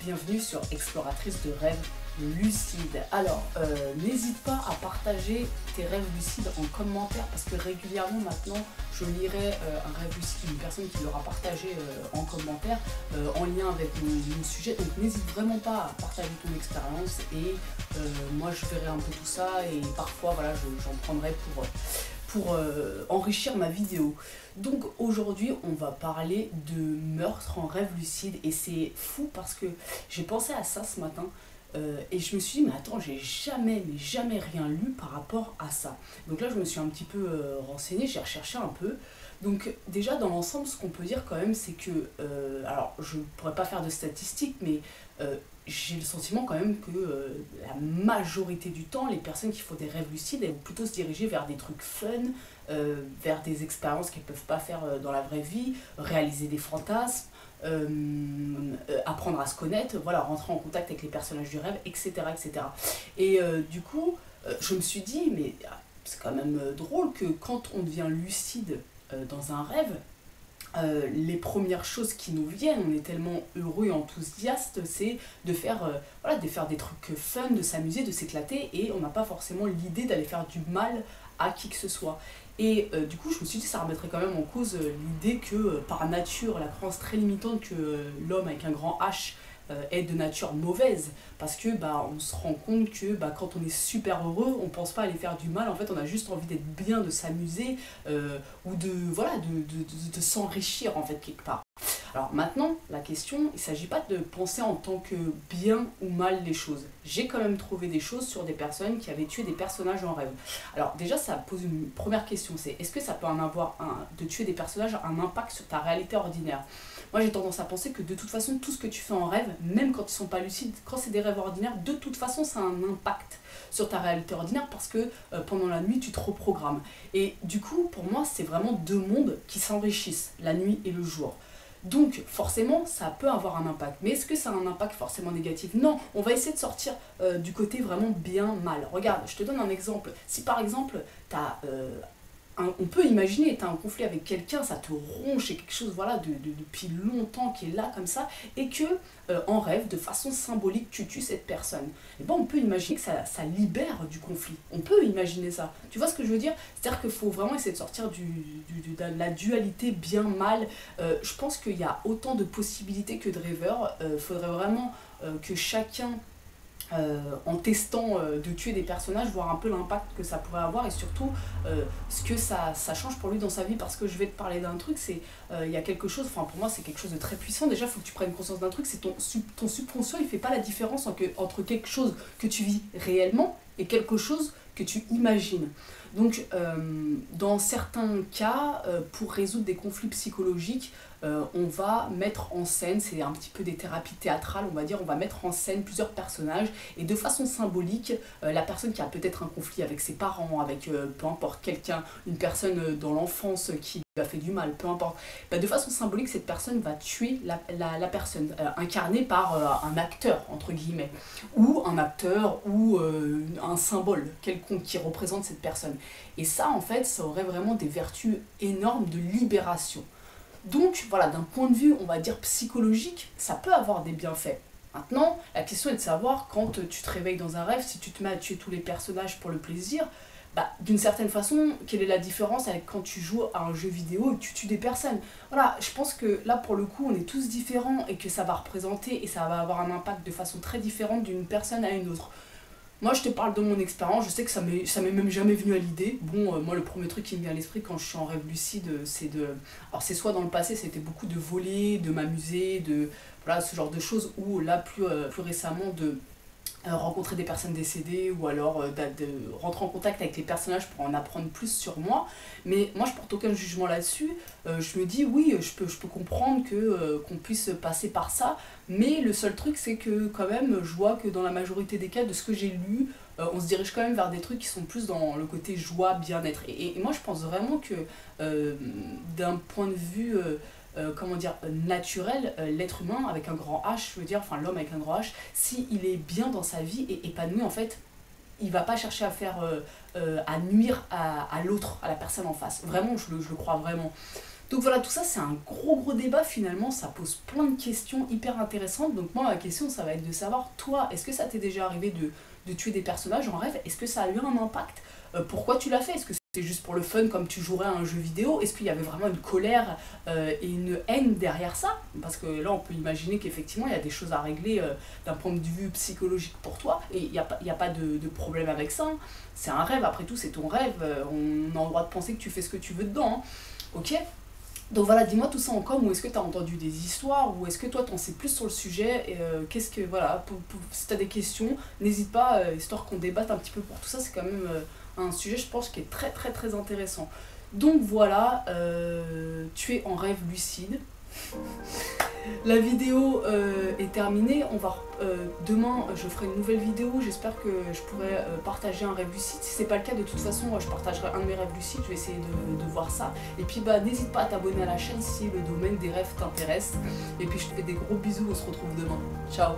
bienvenue sur Exploratrice de rêves lucides. Alors, n'hésite pas à partager tes rêves lucides en commentaire parce que régulièrement maintenant, je lirai un rêve lucide d'une personne qui l'aura partagé en commentaire en lien avec mon sujet. Donc n'hésite vraiment pas à partager ton expérience et moi je verrai un peu tout ça et parfois voilà, j'en prendrai pour enrichir ma vidéo. Donc aujourd'hui on va parler de meurtre en rêve lucide et c'est fou parce que j'ai pensé à ça ce matin et je me suis dit mais attends, j'ai jamais rien lu par rapport à ça. Donc là je me suis un petit peu renseignée, j'ai recherché un peu. Donc déjà dans l'ensemble ce qu'on peut dire quand même c'est que, alors je pourrais pas faire de statistiques mais j'ai le sentiment quand même que la majorité du temps, les personnes qui font des rêves lucides, elles vont plutôt se diriger vers des trucs fun, vers des expériences qu'elles ne peuvent pas faire dans la vraie vie, réaliser des fantasmes, apprendre à se connaître, voilà, rentrer en contact avec les personnages du rêve, etc. etc. Et du coup, je me suis dit, mais c'est quand même drôle que quand on devient lucide dans un rêve, les premières choses qui nous viennent, on est tellement heureux et enthousiaste, c'est de faire, voilà, de faire des trucs fun, de s'amuser, de s'éclater, et on n'a pas forcément l'idée d'aller faire du mal à qui que ce soit. Et du coup, je me suis dit, ça remettrait quand même en cause l'idée que, par nature, la croyance très limitante que l'homme avec un grand H est de nature mauvaise, parce que on se rend compte que quand on est super heureux, on pense pas aller faire du mal, en fait on a juste envie d'être bien, de s'amuser ou de voilà de s'enrichir en fait quelque part. Alors maintenant, la question, il ne s'agit pas de penser en tant que bien ou mal les choses. J'ai quand même trouvé des choses sur des personnes qui avaient tué des personnages en rêve. Alors déjà, ça pose une première question, c'est est-ce que ça peut en avoir de tuer des personnages un impact sur ta réalité ordinaire? Moi j'ai tendance à penser que de toute façon, tout ce que tu fais en rêve, même quand ils ne sont pas lucides, quand c'est des rêves ordinaires, de toute façon ça a un impact sur ta réalité ordinaire parce que pendant la nuit tu te reprogrammes. Et du coup, pour moi, c'est vraiment deux mondes qui s'enrichissent, la nuit et le jour. Donc forcément ça peut avoir un impact, mais est-ce que ça a un impact forcément négatif? Non, on va essayer de sortir du côté vraiment bien-mal. Regarde, je te donne un exemple. Si par exemple on peut imaginer, tu as un conflit avec quelqu'un, ça te ronge, c'est quelque chose voilà, depuis longtemps qui est là comme ça, et que en rêve, de façon symbolique, tu tues cette personne. Et on peut imaginer que ça libère du conflit. On peut imaginer ça. Tu vois ce que je veux dire? C'est-à-dire qu'il faut vraiment essayer de sortir de la dualité bien-mal. Je pense qu'il y a autant de possibilités que de rêveurs. Il faudrait vraiment que chacun, en testant de tuer des personnages, voir un peu l'impact que ça pourrait avoir et surtout ce que ça change pour lui dans sa vie. Parce que je vais te parler d'un truc, c'est il y a quelque chose, enfin pour moi c'est quelque chose de très puissant. Déjà il faut que tu prennes conscience d'un truc, c'est ton subconscient, il fait pas la différence entre quelque chose que tu vis réellement et quelque chose que tu imagines. Donc dans certains cas, pour résoudre des conflits psychologiques, on va mettre en scène, c'est un petit peu des thérapies théâtrales, on va dire, on va mettre en scène plusieurs personnages et de façon symbolique, la personne qui a peut-être un conflit avec ses parents, avec peu importe quelqu'un, une personne dans l'enfance qui lui a fait du mal, peu importe, de façon symbolique cette personne va tuer la personne, incarnée par un acteur entre guillemets, ou un acteur ou un symbole quelconque qui représente cette personne. Et ça en fait, ça aurait vraiment des vertus énormes de libération. Donc voilà, d'un point de vue, on va dire psychologique, ça peut avoir des bienfaits. Maintenant, la question est de savoir, quand tu te réveilles dans un rêve, si tu te mets à tuer tous les personnages pour le plaisir, d'une certaine façon, quelle est la différence avec quand tu joues à un jeu vidéo et que tu tues des personnes? Voilà, je pense que là, pour le coup, on est tous différents et que ça va représenter et ça va avoir un impact de façon très différente d'une personne à une autre. Moi, je te parle de mon expérience, je sais que ça m'est même jamais venu à l'idée. Bon, moi, le premier truc qui me vient à l'esprit quand je suis en rêve lucide, c'est de... Alors, c'est soit dans le passé, c'était beaucoup de voler, de m'amuser, de... Voilà, ce genre de choses, ou là, plus récemment, de rencontrer des personnes décédées, ou alors de rentrer en contact avec les personnages pour en apprendre plus sur moi. Mais moi, je porte aucun jugement là-dessus. Je me dis, oui, je peux comprendre qu'on puisse passer par ça, mais le seul truc, c'est que quand même, je vois que dans la majorité des cas, de ce que j'ai lu, on se dirige quand même vers des trucs qui sont plus dans le côté joie, bien-être. Et moi, je pense vraiment que d'un point de vue... comment dire, naturel, l'être humain avec un grand H, je veux dire, enfin l'homme avec un grand H, s'il est bien dans sa vie et épanoui, en fait, il va pas chercher à faire, à nuire à l'autre, à la personne en face. Vraiment, je le crois vraiment. Donc voilà, tout ça c'est un gros débat finalement, ça pose plein de questions hyper intéressantes. Donc moi ma question ça va être de savoir, toi, est-ce que ça t'est déjà arrivé de tuer des personnages en rêve? Est-ce que ça a eu un impact? Pourquoi tu l'as fait? Est-ce que c'était juste pour le fun comme tu jouerais à un jeu vidéo? Est-ce qu'il y avait vraiment une colère et une haine derrière ça? Parce que là on peut imaginer qu'effectivement il y a des choses à régler d'un point de vue psychologique pour toi, et il n'y a pas de problème avec ça, hein. C'est un rêve, après tout c'est ton rêve, on a le droit de penser que tu fais ce que tu veux dedans, hein. Ok? Donc voilà, dis-moi tout ça en com, ou est-ce que tu as entendu des histoires, ou est-ce que toi t'en sais plus sur le sujet, et qu'est-ce que, voilà, si tu as des questions, n'hésite pas, histoire qu'on débatte un petit peu pour tout ça, c'est quand même un sujet, je pense, qui est très intéressant. Donc voilà, tu es en rêve lucide. La vidéo est terminée. Demain, je ferai une nouvelle vidéo. J'espère que je pourrai partager un rêve lucide. Si c'est pas le cas, de toute façon, je partagerai un de mes rêves lucides. Je vais essayer de voir ça. Et puis, n'hésite pas à t'abonner à la chaîne si le domaine des rêves t'intéresse. Et puis, je te fais des gros bisous. On se retrouve demain. Ciao!